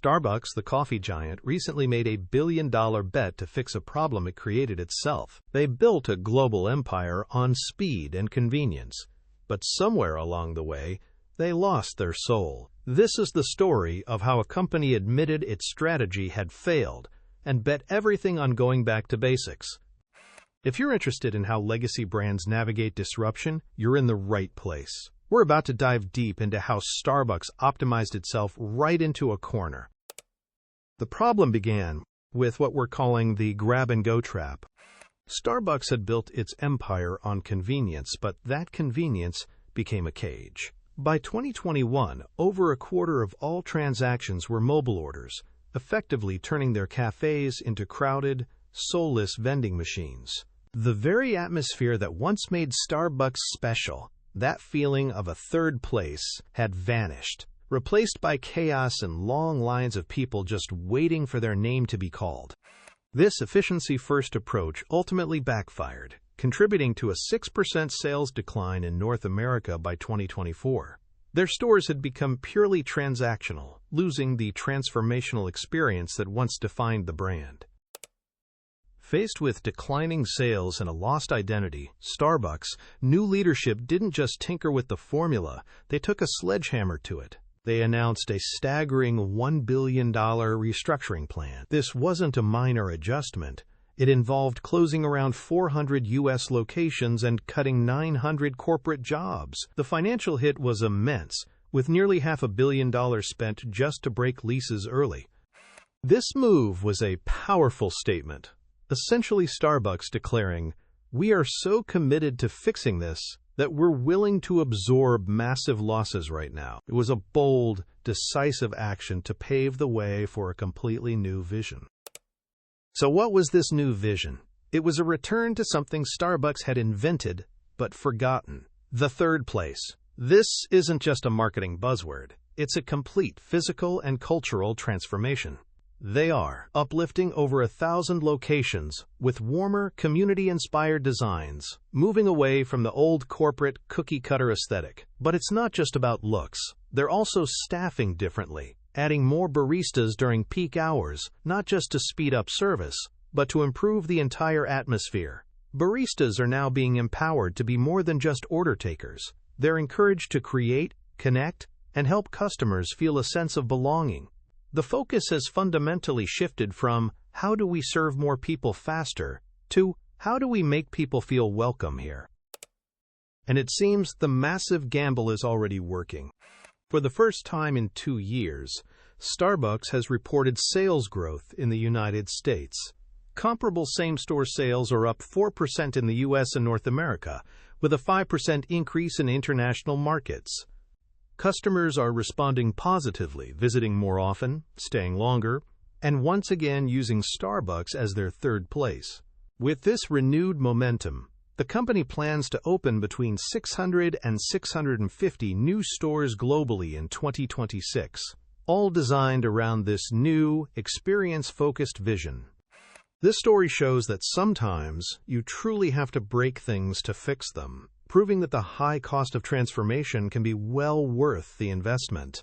Starbucks, the coffee giant, recently made a billion-dollar bet to fix a problem it created itself. They built a global empire on speed and convenience, but somewhere along the way, they lost their soul. This is the story of how a company admitted its strategy had failed and bet everything on going back to basics. If you're interested in how legacy brands navigate disruption, you're in the right place. We're about to dive deep into how Starbucks optimized itself right into a corner. The problem began with what we're calling the grab-and-go trap. Starbucks had built its empire on convenience, but that convenience became a cage. By 2021, over a quarter of all transactions were mobile orders, effectively turning their cafes into crowded, soulless vending machines. The very atmosphere that once made Starbucks special, that feeling of a third place, had vanished, replaced by chaos and long lines of people just waiting for their name to be called. This efficiency-first approach ultimately backfired, contributing to a 6% sales decline in North America by 2024. Their stores had become purely transactional, losing the transformational experience that once defined the brand. Faced with declining sales and a lost identity, Starbucks' new leadership didn't just tinker with the formula, they took a sledgehammer to it. They announced a staggering $1 billion restructuring plan. This wasn't a minor adjustment. It involved closing around 400 U.S. locations and cutting 900 corporate jobs. The financial hit was immense, with nearly $500 million spent just to break leases early. This move was a powerful statement. Essentially Starbucks declaring, "We are so committed to fixing this that we're willing to absorb massive losses right now." It was a bold, decisive action to pave the way for a completely new vision. So what was this new vision? It was a return to something Starbucks had invented but forgotten: the third place. This isn't just a marketing buzzword. It's a complete physical and cultural transformation. They are uplifting over 1,000 locations with warmer, community-inspired designs, moving away from the old corporate cookie-cutter aesthetic. But it's not just about looks. They're also staffing differently, adding more baristas during peak hours, not just to speed up service, but to improve the entire atmosphere. Baristas are now being empowered to be more than just order takers. They're encouraged to create, connect, and help customers feel a sense of belonging. The focus has fundamentally shifted from how do we serve more people faster to how do we make people feel welcome here. And it seems the massive gamble is already working. For the first time in 2 years, Starbucks has reported sales growth in the United States. Comparable same-store sales are up 4% in the U.S. and North America, with a 5% increase in international markets. Customers are responding positively, visiting more often, staying longer, and once again using Starbucks as their third place. With this renewed momentum, the company plans to open between 600 and 650 new stores globally in 2026, all designed around this new, experience-focused vision. This story shows that sometimes you truly have to break things to fix them, proving that the high cost of transformation can be well worth the investment.